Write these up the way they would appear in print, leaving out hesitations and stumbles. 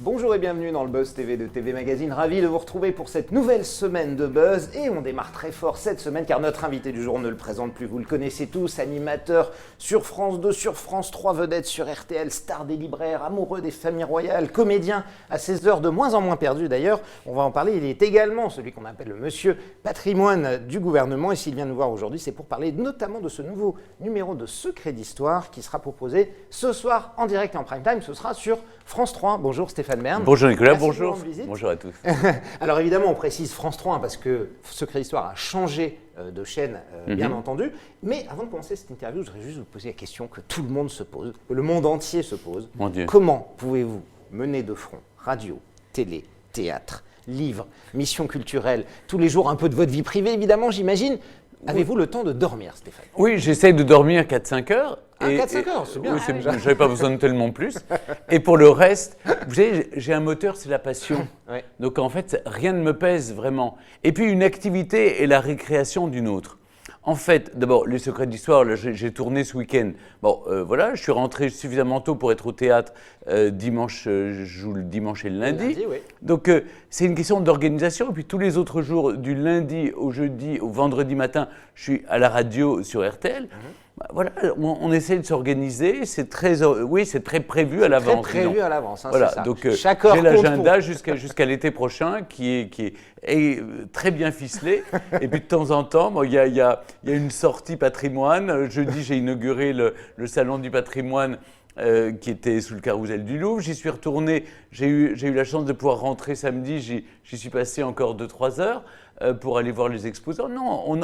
Bonjour et bienvenue dans le Buzz TV de TV Magazine. Ravi de vous retrouver pour cette nouvelle semaine de Buzz. Et on démarre très fort cette semaine car notre invité du jour ne le présente plus. Vous le connaissez tous, animateur sur France 2, sur France 3, vedette sur RTL, star des libraires, amoureux des familles royales, comédien à ses heures de moins en moins perdues d'ailleurs. On va en parler. Il est également celui qu'on appelle le monsieur patrimoine du gouvernement. Et s'il vient nous voir aujourd'hui, c'est pour parler notamment de ce nouveau numéro de Secret d'Histoire qui sera proposé ce soir en direct et en prime time. Ce sera sur France 3. Bonjour Stéphane Bern. Bonjour Nicolas, Merci bonjour. de nous rendre visite. Bonjour à tous. Alors évidemment, on précise France 3 parce que Secret d'Histoire a changé de chaîne, bien entendu. Mais avant de commencer cette interview, je voudrais juste vous poser la question que tout le monde se pose, que le monde entier se pose. Mon Dieu. Comment pouvez-vous mener de front radio, télé, théâtre, livres, missions culturelles, tous les jours un peu de votre vie privée évidemment, j'imagine. Avez-vous le temps de dormir, Stéphane? Oui, j'essaye de dormir 4-5 heures. 4-5 heures, c'est bien. Oui, je n'avais pas besoin de tellement plus. Et pour le reste, vous savez, j'ai un moteur, c'est la passion. Ouais. Donc en fait, rien ne me pèse vraiment. Et puis une activité est la récréation d'une autre. En fait, d'abord, les secrets d'histoire, j'ai tourné ce week-end. Bon, voilà, je suis rentré suffisamment tôt pour être au théâtre dimanche, je joue le dimanche et le lundi. Oui. Donc, c'est une question d'organisation. Et puis, tous les autres jours, du lundi au jeudi, au vendredi matin, je suis à la radio sur RTL. Voilà, on essaie de s'organiser. C'est très prévu à l'avance. Très prévu à l'avance, hein, voilà, c'est ça. donc Chaque heure j'ai compte l'agenda jusqu'à l'été prochain qui est très bien ficelé. Et puis de temps en temps, il y a une sortie patrimoine. Jeudi, j'ai inauguré le salon du patrimoine qui était sous le carrousel du Louvre. J'y suis retourné. J'ai eu la chance de pouvoir rentrer samedi. J'y suis passé encore 2-3 heures pour aller voir les exposants. Non,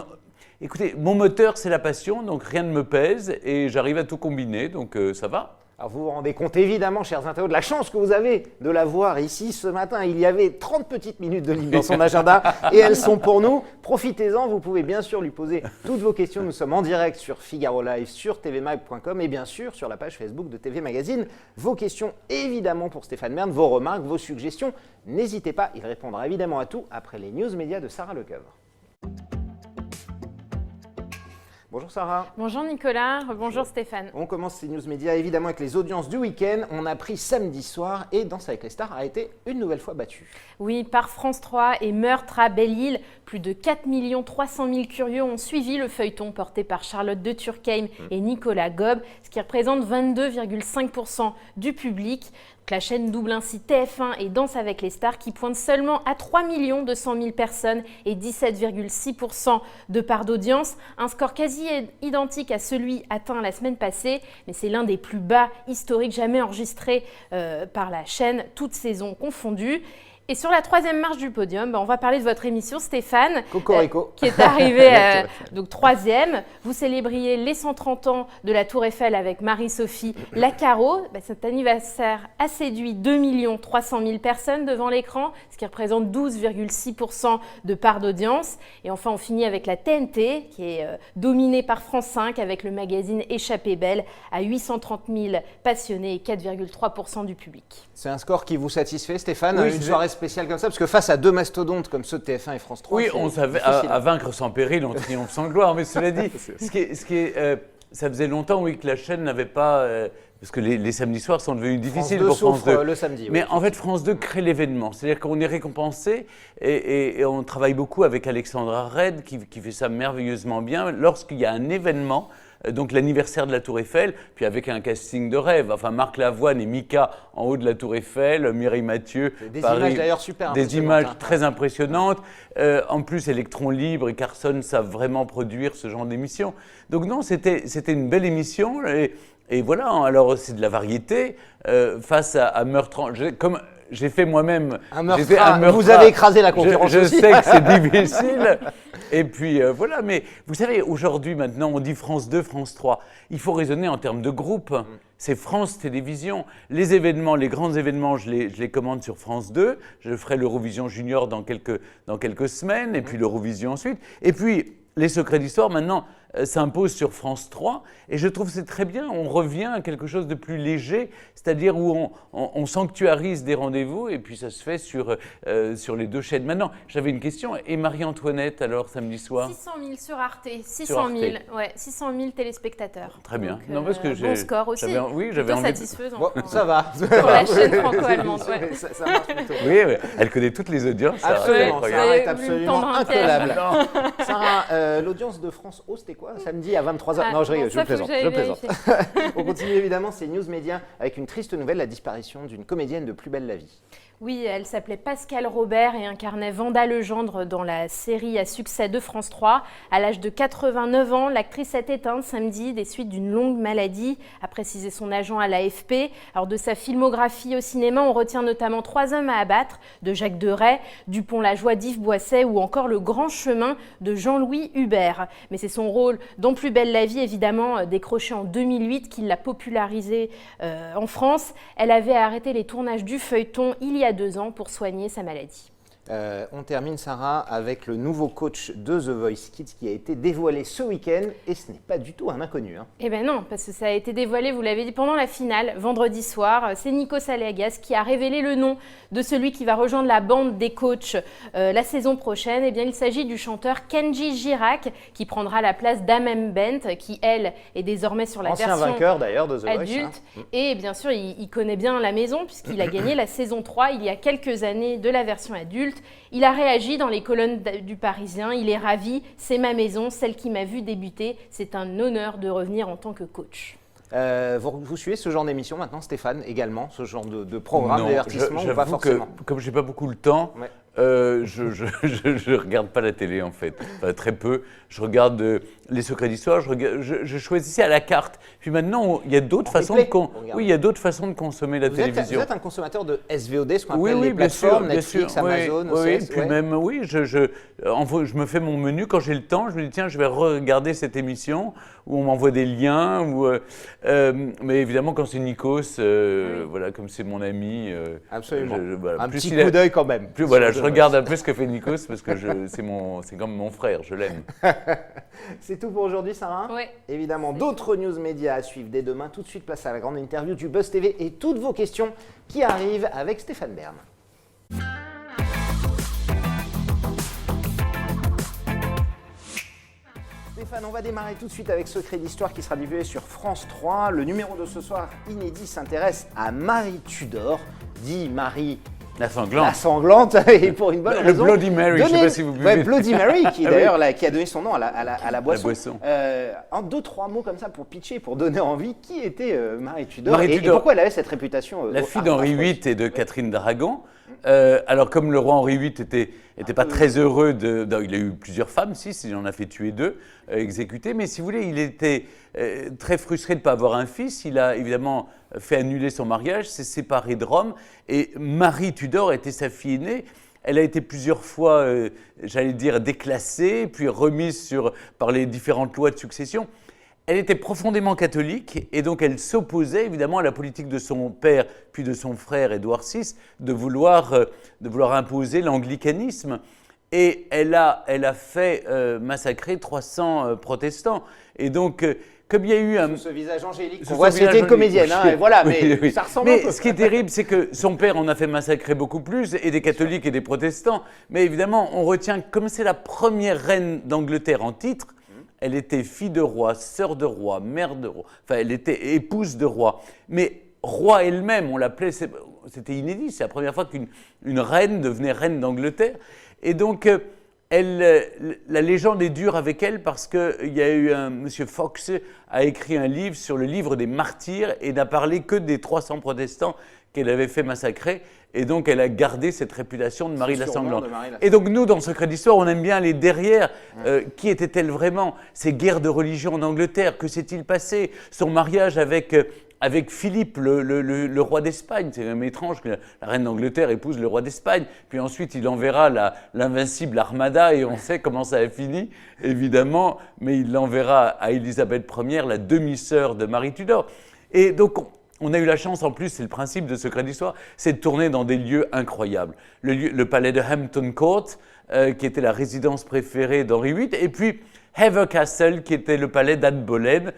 écoutez, mon moteur, c'est la passion, donc rien ne me pèse et j'arrive à tout combiner, donc ça va. Alors vous vous rendez compte évidemment, chers internautes, de la chance que vous avez de la voir ici ce matin. Il y avait 30 petites minutes de libre dans son agenda et elles sont pour nous. Profitez-en, vous pouvez bien sûr lui poser toutes vos questions. Nous sommes en direct sur Figaro Live, sur tvmag.com et bien sûr sur la page Facebook de TV Magazine. Vos questions évidemment pour Stéphane Bern, vos remarques, vos suggestions. N'hésitez pas, il répondra évidemment à tout après les news médias de Sarah Lecoeuvre. Bonjour Sarah. Bonjour Nicolas, bonjour Stéphane. On commence ces news médias évidemment avec les audiences du week-end. On a pris samedi soir et Danse avec les stars a été une nouvelle fois battue. Oui, par France 3 et Meurtre à Belle-Île, plus de 4 300 000 curieux ont suivi le feuilleton porté par Charlotte de Turckheim et Nicolas Gob, ce qui représente 22,5% du public. La chaîne double ainsi TF1 et Danse avec les stars qui pointent seulement à 3 200 000 personnes et 17,6% de part d'audience. Un score quasi identique à celui atteint la semaine passée, mais c'est l'un des plus bas historiques jamais enregistrés par la chaîne, toutes saisons confondues. Et sur la troisième marche du podium, on va parler de votre émission Stéphane, Cocorico. qui est arrivée donc troisième. Vous célébriez les 130 ans de la Tour Eiffel avec Marie-Sophie Lacaro. Cet anniversaire a séduit 2 300 000 personnes devant l'écran, ce qui représente 12,6% de part d'audience. Et enfin, on finit avec la TNT, qui est dominée par France 5 avec le magazine Échappée belle à 830 000 passionnés et 4,3% du public. C'est un score qui vous satisfait, Stéphane, Oui, une soirée spéciale comme ça, parce que face à deux mastodontes comme ceux de TF1 et France 3, Oui, on savait à vaincre sans péril, on triomphe sans gloire. Mais cela dit, ça faisait longtemps que la chaîne n'avait pas... parce que les samedis soirs sont devenus difficiles pour France 2. Le samedi. Mais en fait, France 2 crée l'événement. C'est-à-dire qu'on est récompensé et on travaille beaucoup avec Alexandra Red qui fait ça merveilleusement bien. Lorsqu'il y a un événement, donc l'anniversaire de la Tour Eiffel, puis avec un casting de rêve. Enfin, Marc Lavoine et Mika en haut de la Tour Eiffel, Mireille Mathieu. Des images d'ailleurs super impressionnantes. Des images très impressionnantes. En plus, Electron Libre et Carson savent vraiment produire ce genre d'émission. Donc non, c'était une belle émission. Et voilà, alors c'est de la variété face à Meurtre. Comme j'ai fait moi-même un meurtre. Vous avez écrasé la concurrence je aussi. sais que c'est difficile. Et puis voilà, mais vous savez, aujourd'hui, maintenant, on dit France 2, France 3. Il faut raisonner en termes de groupe. C'est France Télévisions. Les événements, les grands événements, je les commande sur France 2. Je ferai l'Eurovision Junior dans quelques semaines, et puis l'Eurovision ensuite. Et puis, les secrets d'histoire, maintenant, s'impose sur France 3. Et je trouve que c'est très bien. On revient à quelque chose de plus léger, c'est-à-dire où on sanctuarise des rendez-vous et puis ça se fait sur les 2 chaînes. Maintenant, j'avais une question. Et Marie-Antoinette, alors, samedi soir? 600 000 sur Arte. 600 000, ouais, 600 000 téléspectateurs. Très bien. Donc, non, parce que bon score aussi. J'avais envie satisfaisant. Bon, ça va. Pour la chaîne franco-allemande. Ouais. Ça marche plutôt. Oui, elle connaît toutes les audiences. Absolument, Sarah est absolument incollable. Non. Sarah, l'audience de France O, c'était quoi? Samedi à 23h. Non, je rigole, je plaisante. On continue évidemment ces news médias avec une triste nouvelle, la disparition d'une comédienne de Plus belle la vie. Oui, elle s'appelait Pascale Robert et incarnait Vanda Legendre dans la série à succès de France 3. À l'âge de 89 ans, l'actrice s'est éteinte samedi des suites d'une longue maladie, a précisé son agent à l'AFP. Alors de sa filmographie au cinéma, on retient notamment 3 hommes à abattre de Jacques Deray, Dupont-la-Joie d'Yves Boisset ou encore Le Grand Chemin de Jean-Louis Hubert. Mais c'est son rôle dans Plus belle la vie, évidemment, décroché en 2008, qui l'a popularisé en France. Elle avait arrêté les tournages du feuilleton il y a 2 ans pour soigner sa maladie. On termine, Sarah, avec le nouveau coach de The Voice Kids qui a été dévoilé ce week-end et ce n'est pas du tout un inconnu. Eh bien non, parce que ça a été dévoilé, vous l'avez dit, pendant la finale, vendredi soir. C'est Nikos Aliagas qui a révélé le nom de celui qui va rejoindre la bande des coachs la saison prochaine. Eh bien, il s'agit du chanteur Kenji Girac qui prendra la place d'Amem Bent qui, elle, est désormais sur la ancien version vainqueur d'ailleurs de The adulte. Voice. Et bien sûr, il connaît bien la maison puisqu'il a gagné la saison 3 il y a quelques années de la version adulte. Il a réagi dans les colonnes du Parisien. Il est ravi, c'est ma maison, celle qui m'a vu débuter. C'est un honneur de revenir en tant que coach. Vous suivez ce genre d'émission maintenant, Stéphane, également, ce genre de programme, Non, d'avertissement ou pas forcément? Comme j'ai pas beaucoup le temps, ouais. Je regarde pas la télé en fait, enfin, très peu. Je regarde les secrets d'histoire, je choisissais à la carte. Puis maintenant, il y a d'autres façons de consommer la télévision. Vous êtes un consommateur de SVOD, ce qu'on appelle les plateformes, Netflix, Amazon, OCS, puis même, je me fais mon menu quand j'ai le temps. Je me dis tiens, je vais regarder cette émission où on m'envoie des liens. Mais évidemment, quand c'est Nikos, voilà, comme c'est mon ami, absolument. Voilà, un petit coup d'œil quand même. Voilà, je regarde un peu ce que fait Nikos parce que c'est comme mon frère, je l'aime. C'est tout pour aujourd'hui, Sarah. Oui. Évidemment, d'autres news médias à suivre dès demain. Tout de suite, place à la grande interview du Buzz TV et toutes vos questions qui arrivent avec Stéphane Bern. Stéphane, on va démarrer tout de suite avec Secret d'Histoire qui sera diffusé sur France 3. Le numéro de ce soir, inédit, s'intéresse à Marie Tudor, dit Marie la sanglante. La sanglante, et pour une bonne raison. Le Bloody Mary, je ne sais pas si vous buvez. Ouais, Bloody Mary, qui d'ailleurs qui a donné son nom à la boisson. La boisson. En 2-3 mots comme ça pour pitcher, pour donner envie, qui était Marie Tudor et pourquoi elle avait cette réputation La fille d'Henri VIII et de Catherine d'Aragon. Alors comme le roi Henri VIII était pas très heureux il a eu plusieurs femmes, il en a fait tuer 2, exécuter, mais si vous voulez, il était très frustré de ne pas avoir un fils. Il a évidemment fait annuler son mariage, s'est séparé de Rome, et Marie Tudor était sa fille aînée. Elle a été plusieurs fois, j'allais dire, déclassée, puis remise par les différentes lois de succession. Elle était profondément catholique et donc elle s'opposait évidemment à la politique de son père puis de son frère Édouard VI de vouloir imposer l'anglicanisme. Et elle a fait massacrer 300 protestants. Et donc, comme il y a eu ce visage angélique, on voit c'était une comédienne, hein, voilà, mais ça ressemble un peu. Ce qui est terrible, c'est que son père en a fait massacrer beaucoup plus, et des catholiques et des protestants. Mais évidemment, on retient, comme c'est la première reine d'Angleterre en titre, elle était fille de roi, sœur de roi, mère de roi, enfin elle était épouse de roi. Mais roi elle-même, on l'appelait, c'était inédit, c'est la première fois qu'une reine devenait reine d'Angleterre. Et donc, la légende est dure avec elle parce qu'il y a eu monsieur Fox a écrit un livre sur le livre des martyrs et n'a parlé que des 300 protestants qu'elle avait fait massacrer. Et donc, elle a gardé cette réputation de Marie la Sanglante. Et donc, nous, dans Secret d'Histoire, on aime bien aller derrière. Qui était-elle vraiment? Ces guerres de religion en Angleterre, que s'est-il passé? Son mariage avec Philippe, le roi d'Espagne. C'est même étrange que la reine d'Angleterre épouse le roi d'Espagne. Puis ensuite, il enverra l'invincible Armada, et on sait comment ça a fini, évidemment. Mais il l'enverra à Élisabeth Ier, la demi-sœur de Marie Tudor. Et donc, on a eu la chance, en plus, c'est le principe de Secret d'Histoire, c'est de tourner dans des lieux incroyables. Le palais de Hampton Court, qui était la résidence préférée d'Henri VIII, et puis Hever Castle, qui était le palais d'Anne Boleyn.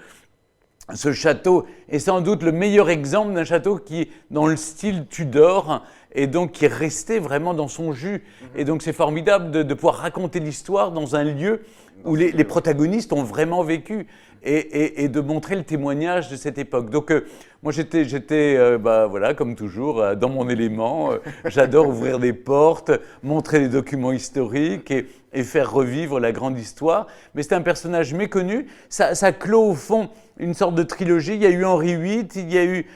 Ce château est sans doute le meilleur exemple d'un château qui est dans le style Tudor et donc qui est resté vraiment dans son jus. Et donc c'est formidable de pouvoir raconter l'histoire dans un lieu où les protagonistes ont vraiment vécu et de montrer le témoignage de cette époque. Donc moi j'étais voilà, comme toujours dans mon élément. J'adore ouvrir des portes, montrer des documents historiques et faire revivre la grande histoire. Mais c'est un personnage méconnu. Ça clôt au fond une sorte de trilogie. Il y a eu Henri VIII, il y a eu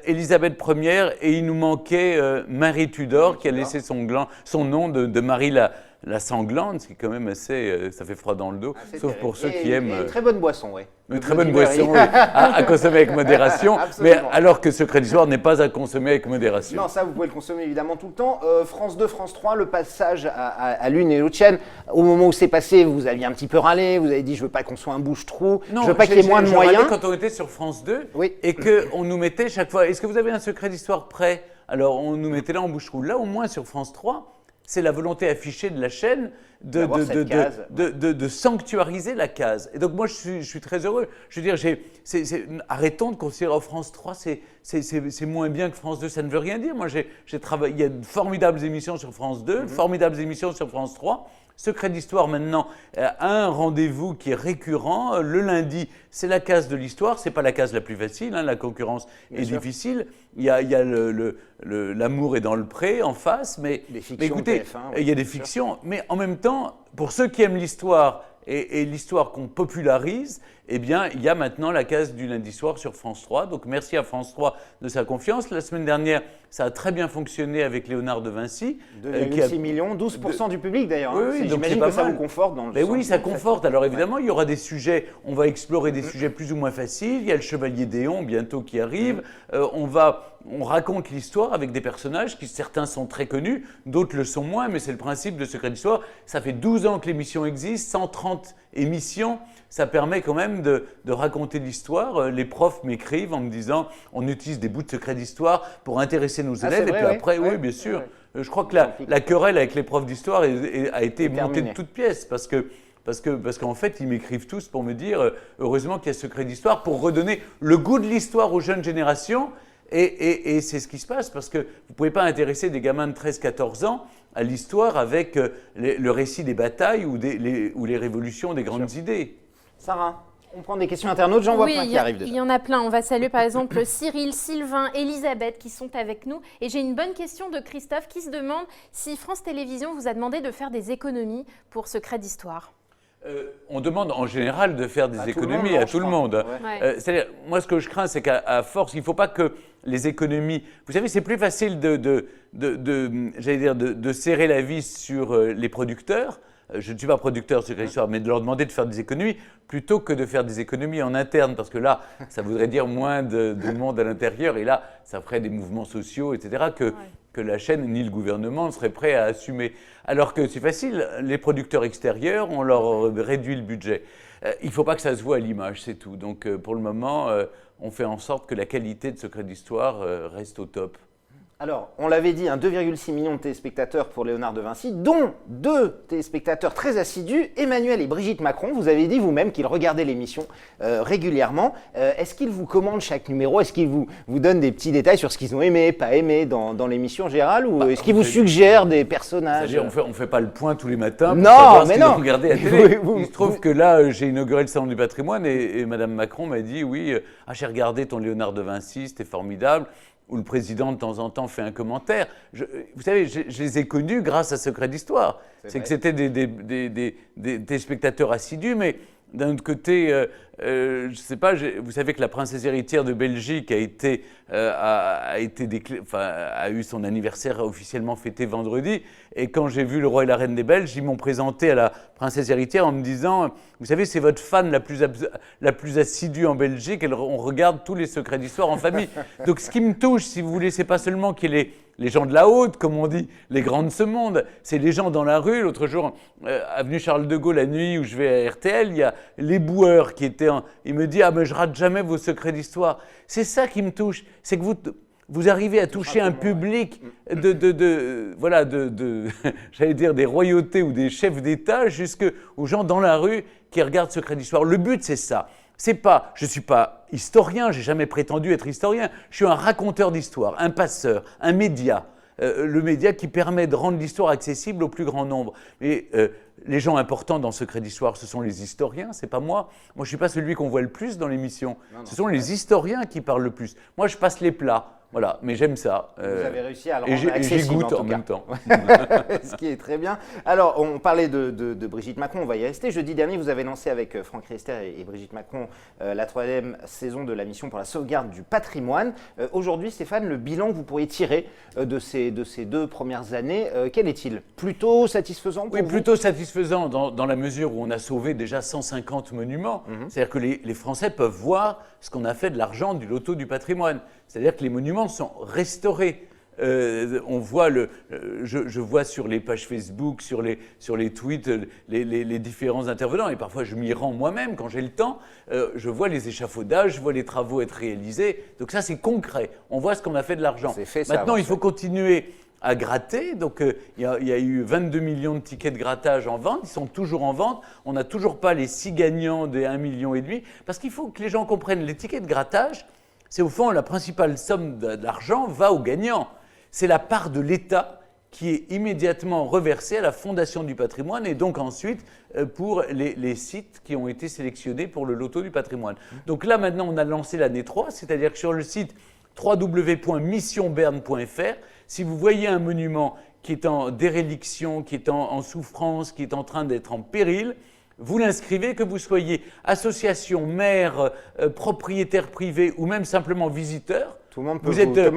Élisabeth Ier et il nous manquait Marie Tudor qui a laissé son nom de Marie la sanglante, ce qui est quand même assez, ça fait froid dans le dos, sauf pour ceux qui aiment. Une très bonne boisson, oui. Une très bonne boisson, oui, à consommer avec modération, mais alors que Secret d'Histoire n'est pas à consommer avec modération. Non, ça vous pouvez le consommer évidemment tout le temps. France 2, France 3, le passage à l'une et l'autre chaîne, au moment où c'est passé, vous aviez un petit peu râlé, vous avez dit je veux pas qu'on soit un bouche-trou, je veux pas qu'il y ait moins de moyens. Quand on était sur France 2 oui. Et qu'on nous mettait chaque fois, est-ce que vous avez un Secret d'Histoire prêt? Alors on nous mettait là en bouche-trou. Là au moins sur France 3, c'est la volonté affichée de la chaîne de sanctuariser la case. Et donc moi, je suis très heureux. Je veux dire, arrêtons de considérer France 3, c'est moins bien que France 2, ça ne veut rien dire. Moi, j'ai travaillé, il y a de formidables émissions sur France 2, formidables émissions sur France 3. Secret d'Histoire, maintenant, a un rendez-vous qui est récurrent. Le lundi, c'est la case de l'histoire. C'est pas la case la plus facile, hein, la concurrence est difficile. Il y a l'amour est dans le pré, en face. Mais écoutez, il y a des fictions. Mais en même temps, pour ceux qui aiment l'histoire et l'histoire qu'on popularise, eh bien, il y a maintenant la case du lundi soir sur France 3. Donc, merci à France 3 de sa confiance. La semaine dernière, ça a très bien fonctionné avec Léonard de Vinci. 2,6 millions, 12% du public d'ailleurs. Oui, j'imagine que ça vous conforte dans le sens. Oui, ça conforte. Alors évidemment, il y aura des sujets, on va explorer des sujets plus ou moins faciles. Il y a le Chevalier d'Éon bientôt qui arrive. On raconte l'histoire avec des personnages qui, certains sont très connus, d'autres le sont moins, mais c'est le principe de Secret d'Histoire. Ça fait 12 ans que l'émission existe, 130 émissions. Ça permet quand même de raconter l'histoire. Les profs m'écrivent en me disant on utilise des bouts de Secret d'Histoire pour intéresser nos élèves. Vrai, et puis après, oui, bien sûr. Je crois que la querelle avec les profs d'histoire a été montée de toutes pièces parce qu'en fait, ils m'écrivent tous pour me dire heureusement qu'il y a Secret d'Histoire pour redonner le goût de l'histoire aux jeunes générations. Et c'est ce qui se passe parce que vous ne pouvez pas intéresser des gamins de 13-14 ans à l'histoire avec le récit des batailles ou les révolutions des grandes idées. Sarah, on prend des questions internautes, j'en vois plein qui arrivent déjà. Il y en a plein. On va saluer par exemple Cyril, Sylvain, Elisabeth qui sont avec nous. Et j'ai une bonne question de Christophe qui se demande si France Télévisions vous a demandé de faire des économies pour Secret d'Histoire. On demande en général de faire des économies à tout le monde. Ouais. C'est-à-dire, moi, ce que je crains, c'est qu'à force, il ne faut pas que les économies. Vous savez, c'est plus facile de serrer la vis sur les producteurs. Je ne suis pas producteur sur l'histoire, mais de leur demander de faire des économies plutôt que de faire des économies en interne, parce que là, ça voudrait dire moins de monde à l'intérieur, et là, ça ferait des mouvements sociaux, etc., que la chaîne ni le gouvernement ne seraient prêts à assumer. Alors que c'est facile, les producteurs extérieurs, on leur réduit le budget. Il ne faut pas que ça se voit à l'image, c'est tout. Donc pour le moment, on fait en sorte que la qualité de Secret d'Histoire reste au top. Alors, on l'avait dit, 2,6 millions de téléspectateurs pour Léonard de Vinci, dont 2 téléspectateurs très assidus, Emmanuel et Brigitte Macron. Vous avez dit vous-même qu'ils regardaient l'émission régulièrement. Est-ce qu'ils vous commandent chaque numéro? Est-ce qu'ils vous donnent des petits détails sur ce qu'ils ont aimé, pas aimé dans l'émission générale? Ou est-ce qu'ils vous suggèrent des personnages? C'est-à-dire, on ne fait pas le point tous les matins pour non, savoir mais ce qu'ils ont regardé à la télé. Il se trouve que là, j'ai inauguré le Salon du patrimoine et Mme Macron m'a dit, oui, j'ai regardé ton Léonard de Vinci, c'était formidable. Où le président, de temps en temps, fait un commentaire. Vous savez, je les ai connus grâce à Secret d'Histoire. C'est que c'était des spectateurs assidus, mais d'un autre côté, je ne sais pas, vous savez que la princesse héritière de Belgique a eu son anniversaire officiellement fêté vendredi. Et quand j'ai vu le roi et la reine des Belges, ils m'ont présenté à la princesse héritière en me disant « Vous savez, c'est votre fan la plus assidue en Belgique, on regarde tous les Secrets d'Histoire en famille. » Donc ce qui me touche, si vous voulez, c'est pas seulement qu'il y ait les gens de la haute, comme on dit, les grands de ce monde, c'est les gens dans la rue. L'autre jour, avenue Charles de Gaulle, la nuit où je vais à RTL, il y a les boueurs qui étaient... Il me dit « Ah, mais je rate jamais vos Secrets d'Histoire. » C'est ça qui me touche, c'est que vous arrivez à toucher un public voilà, j'allais dire des royautés ou des chefs d'État jusqu'aux gens dans la rue qui regardent Secrets d'Histoire. Le but, c'est ça. Je ne suis pas historien, j'ai jamais prétendu être historien. Je suis un raconteur d'histoire, un passeur, un média. Le média qui permet de rendre l'histoire accessible au plus grand nombre. Mais les gens importants dans Secrets d'Histoire, ce sont les historiens, c'est pas moi. Moi, je suis pas celui qu'on voit le plus dans l'émission. Ce sont les historiens qui parlent le plus. Moi, je passe les plats. Voilà, mais j'aime ça. Vous avez réussi à le rendre accessible. Et j'y goûte en même temps. Ce qui est très bien. Alors, on parlait de Brigitte Macron, on va y rester. Jeudi dernier, vous avez lancé avec Franck Riester et Brigitte Macron la 3e saison de la mission pour la sauvegarde du patrimoine. Aujourd'hui, Stéphane, le bilan que vous pourriez tirer de ces 2 premières années, quel est-il? Plutôt satisfaisant pour vous? Plutôt satisfaisant dans la mesure où on a sauvé déjà 150 monuments. C'est-à-dire que les Français peuvent voir ce qu'on a fait de l'argent du loto du patrimoine. C'est-à-dire que les monuments sont restaurés. On voit je vois sur les pages Facebook, sur les tweets, les différents intervenants, et parfois je m'y rends moi-même quand j'ai le temps. Je vois les échafaudages, je vois les travaux être réalisés. Donc ça, c'est concret. On voit ce qu'on a fait de l'argent. Maintenant, il faut continuer à gratter. Donc, il y a eu 22 millions de tickets de grattage en vente. Ils sont toujours en vente. On n'a toujours pas les 6 gagnants des 1,5 million. Parce qu'il faut que les gens comprennent, les tickets de grattage, c'est au fond la principale somme d'argent va aux gagnants. C'est la part de l'État qui est immédiatement reversée à la Fondation du patrimoine et donc ensuite pour les sites qui ont été sélectionnés pour le loto du patrimoine. Donc là, maintenant, on a lancé l'année 3, c'est-à-dire que sur le site www.missionberne.fr, si vous voyez un monument qui est en déréliction, qui est en souffrance, qui est en train d'être en péril, vous l'inscrivez, que vous soyez association, maire, propriétaire privé ou même simplement visiteur. Tout le monde peut vous écrire.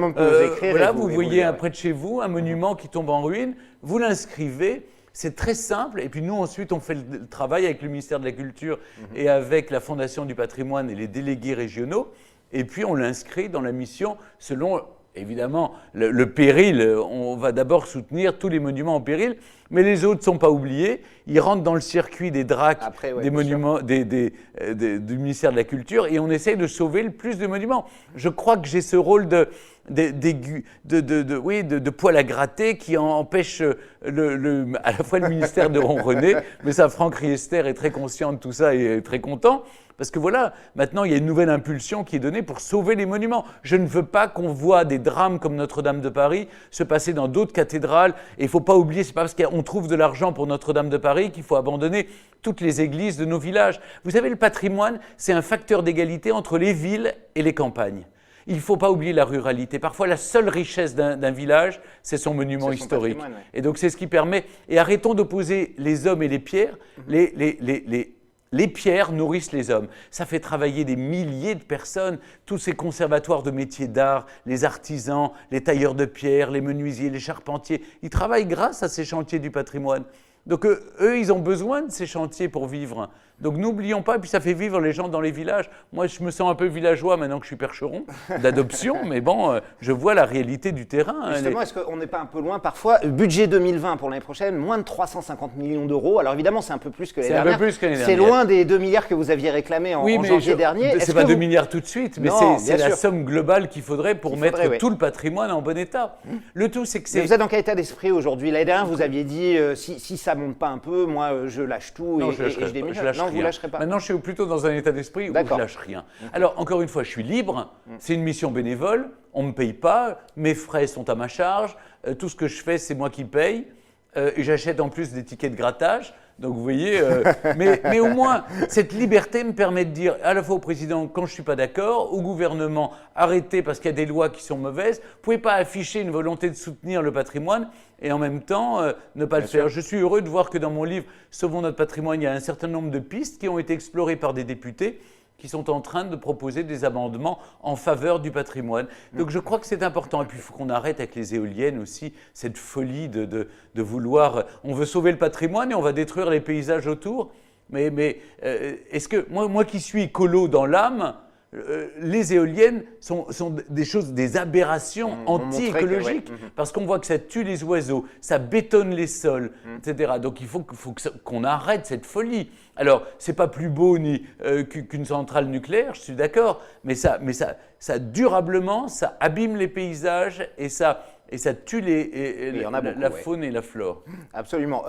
Voilà, vous voyez près de chez vous un monument qui tombe en ruine, vous l'inscrivez. C'est très simple. Et puis nous, ensuite, on fait le travail avec le ministère de la Culture et avec la Fondation du patrimoine et les délégués régionaux. Et puis on l'inscrit dans la mission selon, évidemment, le péril. On va d'abord soutenir tous les monuments en péril, mais les autres ne sont pas oubliés. Ils rentrent dans le circuit des DRAC, des monuments du ministère de la Culture, et on essaye de sauver le plus de monuments. Je crois que j'ai ce rôle de poil à gratter qui empêche à la fois le ministère de ronronner, mais ça, Franck Riester est très conscient de tout ça et est très content. Parce que voilà, maintenant, il y a une nouvelle impulsion qui est donnée pour sauver les monuments. Je ne veux pas qu'on voit des drames comme Notre-Dame de Paris se passer dans d'autres cathédrales. Et il ne faut pas oublier, c'est pas parce qu'on trouve de l'argent pour Notre-Dame de Paris qu'il faut abandonner toutes les églises de nos villages. Vous savez, le patrimoine, c'est un facteur d'égalité entre les villes et les campagnes. Il ne faut pas oublier la ruralité. Parfois, la seule richesse d'un village, c'est son monument historique. Ouais. Et donc, c'est ce qui permet... Et arrêtons d'opposer les hommes et les pierres. Les pierres nourrissent les hommes. Ça fait travailler des milliers de personnes. Tous ces conservatoires de métiers d'art, les artisans, les tailleurs de pierre, les menuisiers, les charpentiers, ils travaillent grâce à ces chantiers du patrimoine. Donc eux, ils ont besoin de ces chantiers pour vivre. Donc n'oublions pas, et puis ça fait vivre les gens dans les villages. Moi, je me sens un peu villageois maintenant que je suis percheron d'adoption, mais bon, je vois la réalité du terrain. Justement, est-ce qu'on n'est pas un peu loin parfois? Budget 2020 pour l'année prochaine, moins de 350 millions d'euros. Alors évidemment, c'est un peu plus que l'année dernière. C'est loin des 2 milliards que vous aviez réclamés en janvier dernier. C'est pas 2 milliards tout de suite, mais c'est la somme globale qu'il faudrait pour mettre tout le patrimoine en bon état. Le tout, c'est que c'est... Mais vous êtes dans quel état d'esprit aujourd'hui? L'année dernière, vous aviez dit, si ça monte pas un peu, moi, je lâche tout et je démissionne. Non, vous lâcherez pas. Maintenant, je suis plutôt dans un état d'esprit où je lâche rien. Alors, encore une fois, je suis libre. C'est une mission bénévole. On ne me paye pas. Mes frais sont à ma charge. Tout ce que je fais, c'est moi qui paye. Et j'achète en plus des tickets de grattage. Donc, vous voyez, mais au moins, cette liberté me permet de dire à la fois au président quand je ne suis pas d'accord, au gouvernement, arrêtez parce qu'il y a des lois qui sont mauvaises. Vous ne pouvez pas afficher une volonté de soutenir le patrimoine et en même temps ne pas le faire. Je suis heureux de voir que dans mon livre « Sauvons notre patrimoine », il y a un certain nombre de pistes qui ont été explorées par des députés qui sont en train de proposer des amendements en faveur du patrimoine. Donc je crois que c'est important. Et puis il faut qu'on arrête avec les éoliennes aussi, cette folie de vouloir... On veut sauver le patrimoine et on va détruire les paysages autour. Mais est-ce que... Moi qui suis écolo dans l'âme, les éoliennes sont des choses, des aberrations anti-écologiques, parce qu'on voit que ça tue les oiseaux, ça bétonne les sols, etc. Donc il faut qu'on arrête cette folie. Alors, c'est pas plus beau qu'une centrale nucléaire, je suis d'accord, mais ça durablement, ça abîme les paysages et ça tue la faune et la flore. Absolument.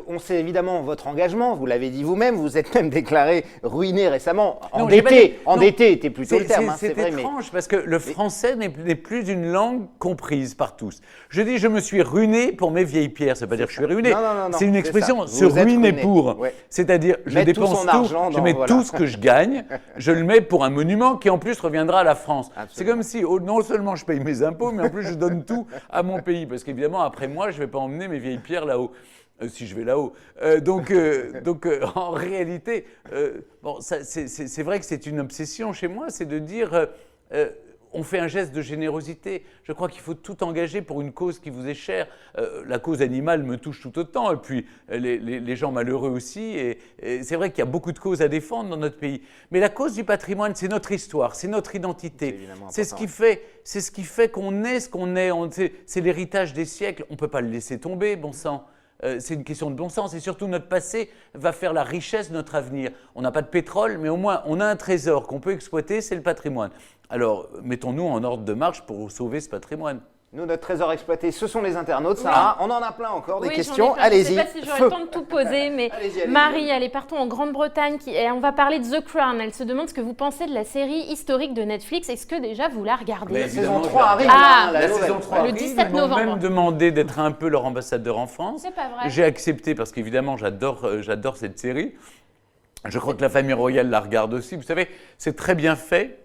On sait évidemment votre engagement, vous l'avez dit vous-même, vous êtes même déclaré ruiné récemment, endetté était plutôt le terme. C'est étrange parce que le français n'est plus une langue comprise par tous. Je dis je me suis ruiné pour mes vieilles pierres, ça ne veut pas dire que je suis ruiné, c'est une expression se ruiner pour. Ouais. C'est-à-dire je dépense tout, je mets tout ce que je gagne, je le mets pour un monument qui en plus reviendra à la France. C'est comme si non seulement je paye mes impôts, mais en plus je donne tout à mon pays, parce qu'évidemment, après moi, je ne vais pas emmener mes vieilles pierres là-haut, si je vais là-haut. Donc, en réalité, c'est vrai que c'est une obsession chez moi, c'est de dire, on fait un geste de générosité. Je crois qu'il faut tout engager pour une cause qui vous est chère. La cause animale me touche tout autant, et puis les gens malheureux aussi. Et c'est vrai qu'il y a beaucoup de causes à défendre dans notre pays. Mais la cause du patrimoine, c'est notre histoire, c'est notre identité. C'est ce qui fait qu'on est ce qu'on est. C'est l'héritage des siècles. On ne peut pas le laisser tomber, bon sang. C'est une question de bon sens et surtout notre passé va faire la richesse de notre avenir. On n'a pas de pétrole, mais au moins on a un trésor qu'on peut exploiter, c'est le patrimoine. Alors mettons-nous en ordre de marche pour sauver ce patrimoine. Nous, notre trésor exploité, ce sont les internautes. Sarah, on en a plein encore des questions. Allez-y. Je ne sais pas si j'aurai le temps de tout poser, mais allez-y. Marie, elle est partout en Grande-Bretagne. Et on va parler de The Crown. Elle se demande ce que vous pensez de la série historique de Netflix. Est-ce que déjà vous la regardez? La saison 3 arrive. La saison 3 le 17 novembre. Ils m'ont même demandé d'être un peu leur ambassadeur en France. C'est pas vrai. J'ai accepté parce qu'évidemment, j'adore cette série. Je crois que la famille royale la regarde aussi. Vous savez, c'est très bien fait.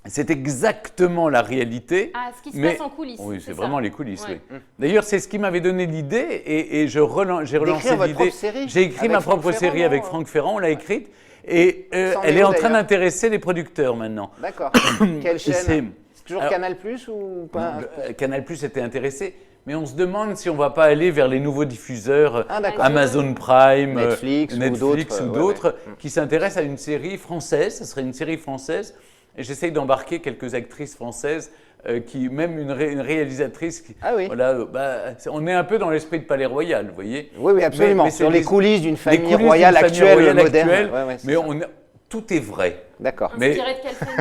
C'est exactement la réalité. Ah, ce qui se passe en coulisses. Oui, c'est vraiment les coulisses, oui. D'ailleurs, c'est ce qui m'avait donné l'idée et j'ai relancé l'idée. J'ai écrit ma propre série avec Franck Ferrand, on l'a écrite. Et elle est en train d'intéresser les producteurs maintenant. D'accord. Quelle chaîne? C'est toujours Canal+ ou pas? Canal+ était intéressé. Mais on se demande si on ne va pas aller vers les nouveaux diffuseurs, Amazon Prime, Netflix ou d'autres, qui s'intéressent à une série française. Ce serait une série française. Et j'essaye d'embarquer quelques actrices françaises, même une réalisatrice. Voilà, on est un peu dans l'esprit de Palais Royal, vous voyez. Oui, absolument. Sur les coulisses d'une famille royale actuelle, moderne. Mais tout est vrai. D'accord. Inspiré de quelle famille?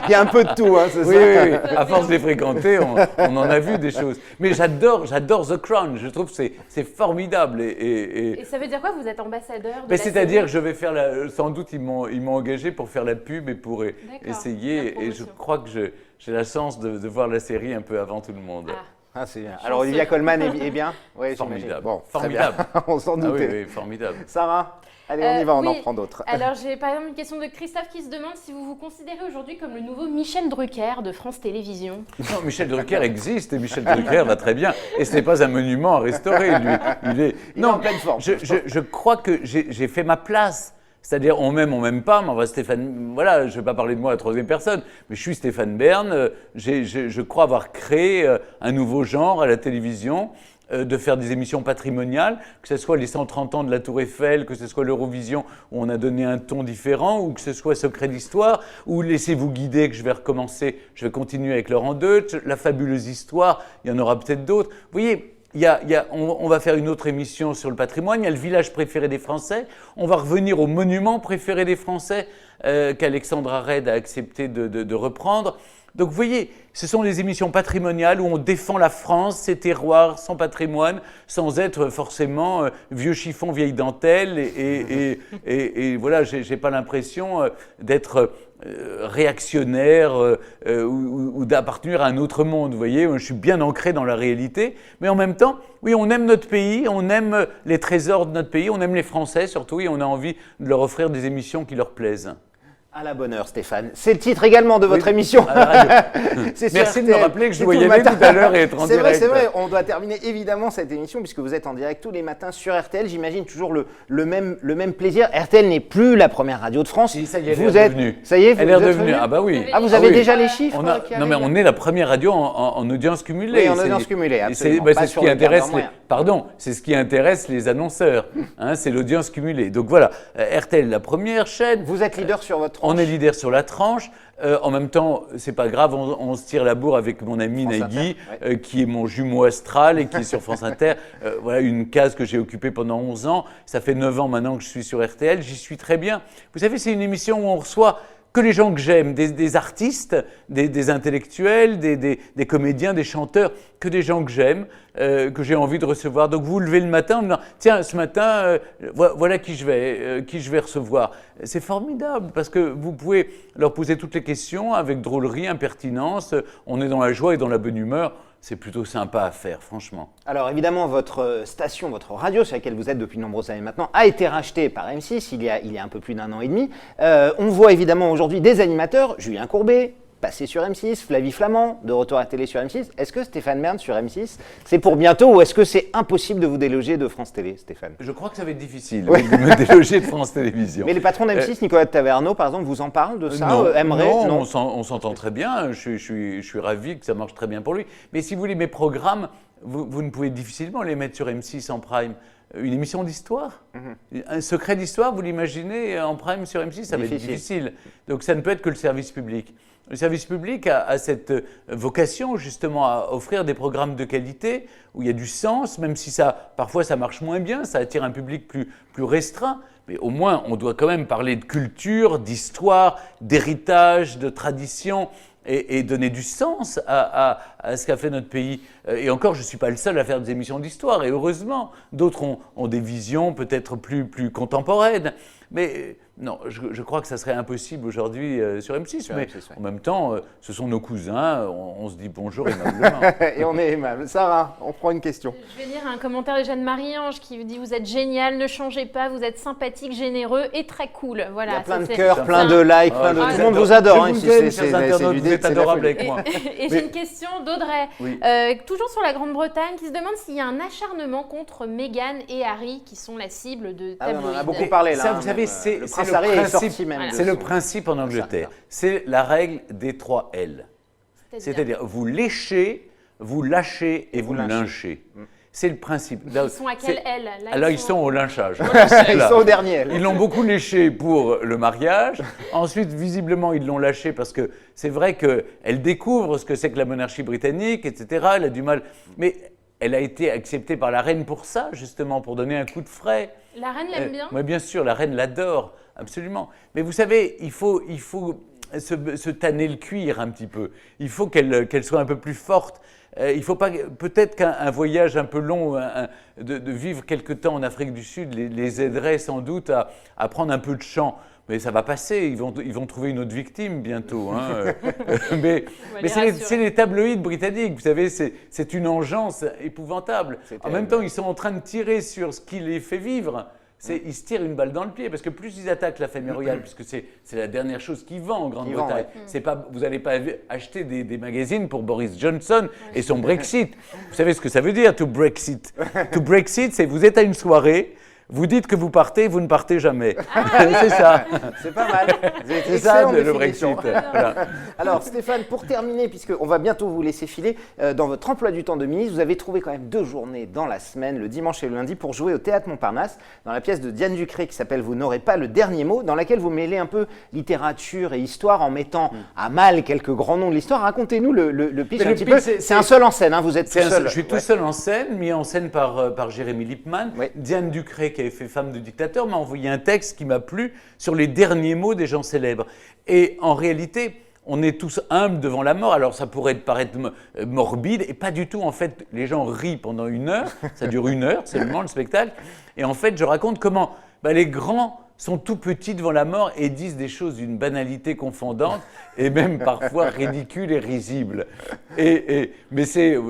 Il y a un peu de tout, hein, c'est ça. Oui. À force de les fréquenter, on en a vu des choses. Mais j'adore The Crown. Je trouve que c'est formidable. Et ça veut dire quoi? Vous êtes ambassadeur de c'est-à-dire que je vais faire sans doute, ils m'ont engagé pour faire la pub et pour essayer. Et je crois que j'ai la chance de voir la série un peu avant tout le monde. Ah, c'est bien. Alors, Olivia Colman est bien? Oui, formidable. Bon, formidable. On s'en doutait. Oui, formidable. Sarah? Allez, on y va, on en prend d'autres. Alors, j'ai par exemple une question de Christophe qui se demande si vous vous considérez aujourd'hui comme le nouveau Michel Drucker de France Télévisions. Non, Michel Drucker existe et Michel Drucker va très bien. Et ce n'est pas un monument à restaurer, lui. Il est en pleine forme. Je crois que j'ai fait ma place. C'est-à-dire, on m'aime pas, mais Stéphane, voilà, je ne vais pas parler de moi à la troisième personne, mais je suis Stéphane Bern, je crois avoir créé un nouveau genre à la télévision, de faire des émissions patrimoniales, que ce soit les 130 ans de la Tour Eiffel, que ce soit l'Eurovision où on a donné un ton différent, ou que ce soit Secret d'Histoire, ou Laissez-vous guider, que je vais recommencer, je vais continuer avec Laurent Deutsch, La fabuleuse histoire, il y en aura peut-être d'autres. Vous voyez, on va faire une autre émission sur le patrimoine, il y a le village préféré des Français, on va revenir au monument préféré des Français qu'Alexandra Redd a accepté de reprendre. Donc vous voyez, ce sont des émissions patrimoniales où on défend la France, ses terroirs, son patrimoine, sans être forcément vieux chiffon, vieille dentelle. Et voilà, j'ai pas l'impression d'être réactionnaire ou d'appartenir à un autre monde. Vous voyez, je suis bien ancré dans la réalité. Mais en même temps, oui, on aime notre pays, on aime les trésors de notre pays, on aime les Français surtout, et on a envie de leur offrir des émissions qui leur plaisent. À la bonne heure, Stéphane. C'est le titre également de votre émission. Merci de me rappeler que je dois y aller tout à l'heure et être en direct. C'est vrai. On doit terminer évidemment cette émission puisque vous êtes en direct tous les matins sur RTL. J'imagine toujours le même plaisir. RTL n'est plus la première radio de France. Si, ça y est, elle est redevenue. Ça y est, elle est redevenue. Ah bah oui. Ah, vous avez déjà les chiffres? Non, mais on est la première radio en audience cumulée. Oui, en audience cumulée, absolument. C'est ce qui intéresse c'est ce qui intéresse les annonceurs. C'est l'audience cumulée. Donc voilà, RTL, la première chaîne. Vous êtes leader sur votre On est leader sur la tranche. En même temps, c'est pas grave, on se tire la bourre avec mon ami France Nagui, Inter, ouais. qui est mon jumeau astral et qui est sur France Inter. Voilà une case que j'ai occupée pendant 11 ans. Ça fait 9 ans maintenant que je suis sur RTL. J'y suis très bien. Vous savez, c'est une émission où on reçoit que les gens que j'aime, des artistes, des intellectuels, des comédiens, des chanteurs, que des gens que j'aime, que j'ai envie de recevoir. Donc vous vous levez le matin en me disant « Tiens, ce matin, voilà qui je vais recevoir ». C'est formidable parce que vous pouvez leur poser toutes les questions avec drôlerie, impertinence. On est dans la joie et dans la bonne humeur. C'est plutôt sympa à faire, franchement. Alors évidemment, votre station, votre radio sur laquelle vous êtes depuis de nombreuses années maintenant, a été rachetée par M6 il y a un peu plus d'1 an et demi. On voit évidemment aujourd'hui des animateurs, Julien Courbet, passé sur M6, Flavie Flament, de retour à la télé sur M6. Est-ce que Stéphane Bern sur M6, c'est pour bientôt ou est-ce que c'est impossible de vous déloger de France Télé, Stéphane? Je crois que ça va être difficile de me déloger de France Télévisions. Mais les patrons d'M6, Nicolas de Taverneau par exemple, vous en parlent de ça? Aimerait, non, on s'entend très bien. Je suis ravi que ça marche très bien pour lui. Mais si vous voulez, mes programmes, vous ne pouvez difficilement les mettre sur M6 en prime. Une émission d'histoire, un secret d'histoire, vous l'imaginez en prime sur M6, ça va être difficile. Donc ça ne peut être que le service public. Le service public a cette vocation justement à offrir des programmes de qualité où il y a du sens, même si parfois ça marche moins bien, ça attire un public plus restreint. Mais au moins, on doit quand même parler de culture, d'histoire, d'héritage, de tradition et donner du sens à ce qu'a fait notre pays. Et encore, je ne suis pas le seul à faire des émissions d'histoire, et heureusement, d'autres ont des visions peut-être plus contemporaines. Mais non, je crois que ça serait impossible aujourd'hui sur M6, mais en même temps, ce sont nos cousins, on se dit bonjour aimablement. Et on est aimable. Sarah, on prend une question. Je vais lire un commentaire de Jeanne-Marie-Ange qui dit « Vous êtes génial, ne changez pas, vous êtes sympathique, généreux et très cool. » Voilà, il y a plein de cœurs, plein de likes, plein de... Tout le monde vous adore. Vous êtes adorable avec moi. Et j'ai une question d'Audrey, Oui. toujours sur la Grande-Bretagne, qui se demande s'il y a un acharnement contre Meghan et Harry, qui sont la cible de tabloïds. On en a beaucoup parlé là. Ça, vous savez, c'est le principe. C'est le principe en Angleterre. C'est la règle des 3 L. C'est-à-dire, vous léchez, vous lâchez et vous lynchez. C'est le principe. Ils sont à quelle L? Alors, ils sont au lynchage. Ils sont au dernier L. Ils l'ont beaucoup léché pour le mariage. Ensuite, visiblement, ils l'ont lâché parce que c'est vrai qu'elle découvre ce que c'est que la monarchie britannique, etc. Elle a du mal. Mais elle a été acceptée par la reine pour ça, justement, pour donner un coup de frais. La reine l'aime bien? Oui, bien sûr, la reine l'adore, absolument. Mais vous savez, il faut se tanner le cuir un petit peu. Il faut qu'elle soit un peu plus forte. Il faut pas, peut-être qu'un voyage un peu long, de vivre quelque temps en Afrique du Sud, les aiderait sans doute à prendre un peu de champ. Mais ça va passer, ils vont trouver une autre victime bientôt. Hein. mais c'est les tabloïds britanniques, vous savez, c'est une engeance épouvantable. En même temps, ils sont en train de tirer sur ce qui les fait vivre. Ils se tirent une balle dans le pied, parce que plus ils attaquent la famille royale, puisque c'est la dernière chose qui vend en Grande-Bretagne. Vous n'allez pas acheter des magazines pour Boris Johnson et son Brexit. Vous savez ce que ça veut dire, to Brexit? To Brexit, c'est vous êtes à une soirée, vous dites que vous partez, vous ne partez jamais. C'est ça. C'est pas mal. C'est ça le Brexit. Voilà. Alors Stéphane, pour terminer, puisqu'on va bientôt vous laisser filer, dans votre emploi du temps de ministre, vous avez trouvé quand même 2 journées dans la semaine, le dimanche et le lundi, pour jouer au Théâtre Montparnasse, dans la pièce de Diane Ducré qui s'appelle « Vous n'aurez pas le dernier mot », dans laquelle vous mêlez un peu littérature et histoire en mettant à mal quelques grands noms de l'histoire. Racontez-nous le pitch un petit peu. C'est un seul en scène, hein, vous êtes tout seul. Je suis tout seul en scène, mis en scène par Jérémy Lippmann. Oui. Diane Ducré, qui avait fait Femme de dictateur, m'a envoyé un texte qui m'a plu sur les derniers mots des gens célèbres. Et en réalité, on est tous humbles devant la mort. Alors ça pourrait paraître morbide, et pas du tout. En fait, les gens rient pendant 1 heure. Ça dure 1 heure seulement, le spectacle. Et en fait, je raconte comment les grands sont tout petits devant la mort et disent des choses d'une banalité confondante et même parfois ridicules et risibles. Mais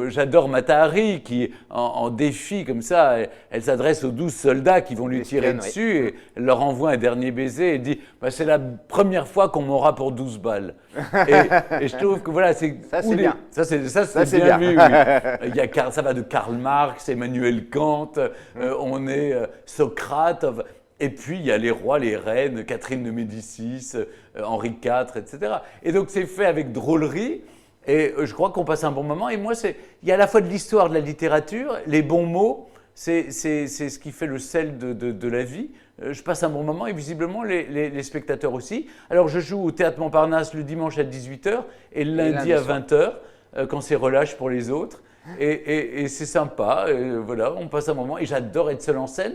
j'adore Mata Hari qui, en défi comme ça, elle s'adresse aux 12 soldats qui vont lui tirer dessus et elle leur envoie un dernier baiser et dit c'est la première fois qu'on m'aura pour 12 balles. Et je trouve que voilà, c'est bien. Ça, c'est bien vu. Oui. Ça va de Karl Marx, Emmanuel Kant, on est Socrate. Et puis, il y a les rois, les reines, Catherine de Médicis, Henri IV, etc. Et donc, c'est fait avec drôlerie. Et je crois qu'on passe un bon moment. Et moi, il y a à la fois de l'histoire, de la littérature, les bons mots. C'est ce qui fait le sel de la vie. je passe un bon moment et visiblement les spectateurs aussi. Alors je joue au Théâtre Montparnasse le dimanche à 18h et le lundi à 20h quand c'est relâche pour les autres. Et c'est sympa, voilà, on passe un moment et j'adore être seul en scène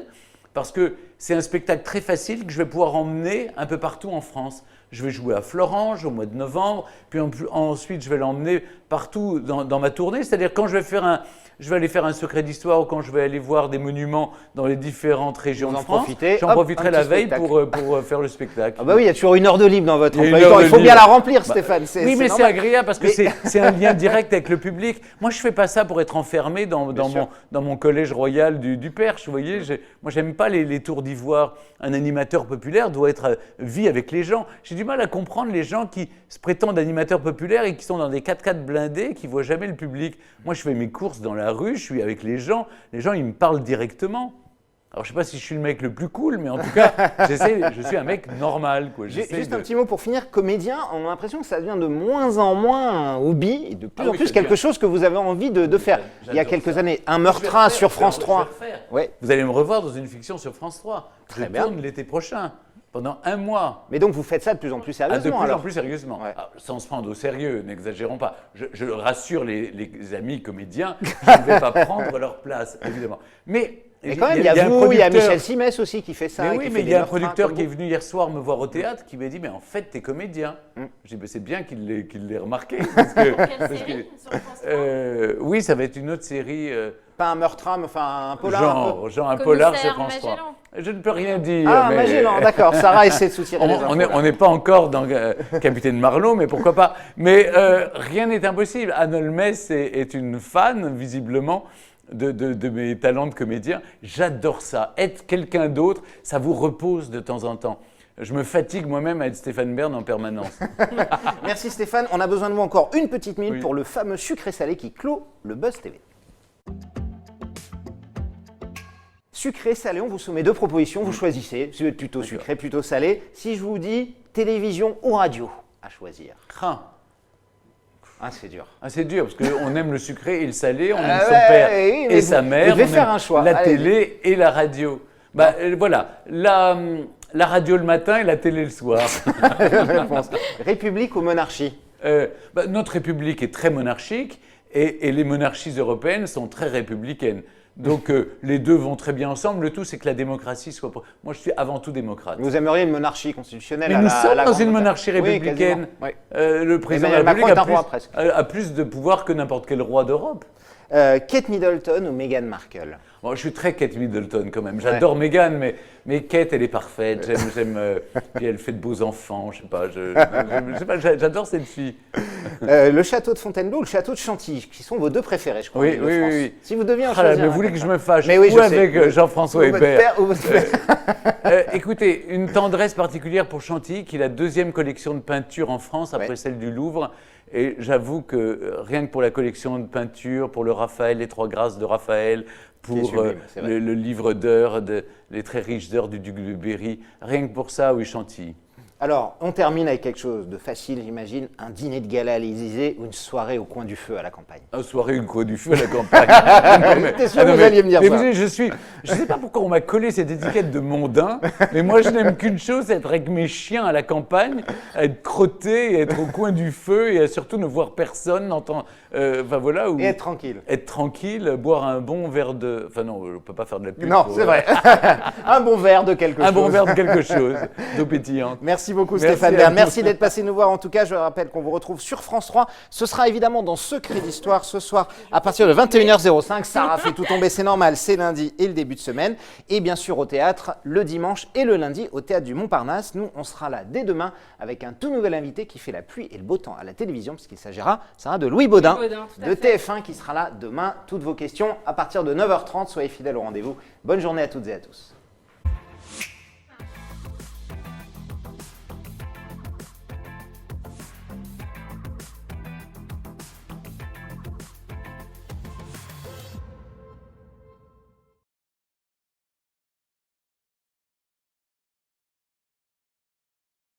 parce que c'est un spectacle très facile que je vais pouvoir emmener un peu partout en France. Je vais jouer à Florange au mois de novembre, puis ensuite je vais l'emmener partout dans ma tournée. C'est-à-dire quand je vais aller faire un secret d'histoire ou quand je vais aller voir des monuments dans les différentes régions de France, j'en profiterai la veille pour faire le spectacle. Ah bah oui, il y a toujours une heure de libre dans votre emploi du temps. Il faut bien la remplir, Stéphane. Oui, mais c'est agréable parce que c'est un lien direct avec le public. Moi, je ne fais pas ça pour être enfermé dans mon collège royal du Perche. Vous voyez, moi, je n'aime pas les tours d'ivoire. Un animateur populaire doit vit avec les gens. J'ai du mal à comprendre les gens qui se prétendent animateurs populaires et qui sont dans des 4x4 blindés, qui ne voient jamais le public. Moi, je fais mes courses dans la rue, je suis avec les gens, ils me parlent directement. Alors, je ne sais pas si je suis le mec le plus cool, mais en tout cas, je suis un mec normal. Juste un petit mot pour finir. Comédien, on a l'impression que ça devient de moins en moins un hobby et de plus en plus quelque chose que vous avez envie de faire. Il y a quelques années, un meurtrin sur France 3. Ouais. Vous allez me revoir dans une fiction sur France 3. Je tourne l'été prochain. Pendant un mois. Mais donc vous faites ça de plus en plus sérieusement de plus en plus sérieusement. Ouais. Alors, sans se prendre au sérieux, n'exagérons pas. Je rassure les amis comédiens, je ne vais pas prendre leur place, évidemment. Mais quand même, il y a vous, il y a Michel Simès aussi qui fait ça. Mais oui, mais il y a un producteur qui est venu hier soir me voir au théâtre qui m'a dit « Mais en fait, t'es comédien. » J'ai dit « C'est bien qu'il l'ait remarqué. » Oui, ça va être une autre série. Pas un meurtre, enfin un polar. Genre un polar sur France 3. Je ne peux rien dire. Ah, mais... Magellan, d'accord. Sarah essaie de soutirer les infos. On n'est pas encore dans Capitaine Marlowe, mais pourquoi pas. Mais rien n'est impossible. Anne Holmes est une fan, visiblement, de mes talents de comédien. J'adore ça. Être quelqu'un d'autre, ça vous repose de temps en temps. Je me fatigue moi-même à être Stéphane Bern en permanence. Merci Stéphane. On a besoin de vous encore une petite minute pour le fameux sucré salé qui clôt le Buzz TV. Sucré, salé, on vous soumet deux propositions, vous choisissez, si vous êtes plutôt sucré, plutôt salé. Si je vous dis télévision ou radio, à choisir. C'est dur. C'est dur, parce qu'on aime le sucré et le salé, on aime son père et sa mère, vous devez faire un choix. La télé et la radio. Voilà, la radio le matin et la télé le soir. République ou monarchie? Notre République est très monarchique et les monarchies européennes sont très républicaines. Donc les deux vont très bien ensemble. Le tout, c'est que la démocratie soit... Moi, je suis avant tout démocrate. Vous aimeriez une monarchie constitutionnelle? Mais nous sommes dans une monarchie républicaine. Oui, le président de la République a plus de pouvoir que n'importe quel roi d'Europe. Kate Middleton ou Meghan Markle? Bon, je suis très Kate Middleton quand même. J'adore Meghan, mais Kate, elle est parfaite. Puis elle fait de beaux enfants. Je sais pas, j'adore cette fille. Le château de Fontainebleau ou le château de Chantilly, qui sont vos deux préférés, je crois. Oui. Si vous deviez en choisir. Mais vous voulez que je me fâche avec Jean-François Hébert. Écoutez, une tendresse particulière pour Chantilly, qui est la deuxième collection de peinture en France après celle du Louvre. Et j'avoue que rien que pour la collection de peinture, pour le Raphaël, les trois grâces de Raphaël, pour le livre d'heures, les très riches heures du duc de Berry, rien que pour ça, oui, Chantilly. Alors, on termine avec quelque chose de facile, j'imagine, un dîner de gala à l'Élysée ou une soirée au coin du feu à la campagne. Une soirée au coin du feu à la campagne. T'es sûr que vous alliez me dire ça. Mais je ne sais pas pourquoi on m'a collé cette étiquette de mondain, mais moi je n'aime qu'une chose, être avec mes chiens à la campagne, être crotté, être au coin du feu et surtout ne voir personne, et être tranquille. Être tranquille, boire un bon verre de... Enfin non, je ne peux pas faire de la pub. Non, c'est vrai. Un bon verre de quelque chose. Un bon verre de quelque chose, d'eau pétillante. Merci beaucoup Stéphane Bern. Merci d'être passé nous voir. En tout cas, je rappelle qu'on vous retrouve sur France 3. Ce sera évidemment dans Secret d'Histoire ce soir à partir de 21h05. Sarah fait tout tomber, c'est normal, c'est lundi et le début de semaine. Et bien sûr au théâtre le dimanche et le lundi au théâtre du Montparnasse. Nous, on sera là dès demain avec un tout nouvel invité qui fait la pluie et le beau temps à la télévision puisqu'il s'agira de Louis Baudin de TF1 qui sera là demain. Toutes vos questions à partir de 9h30. Soyez fidèles au rendez-vous. Bonne journée à toutes et à tous.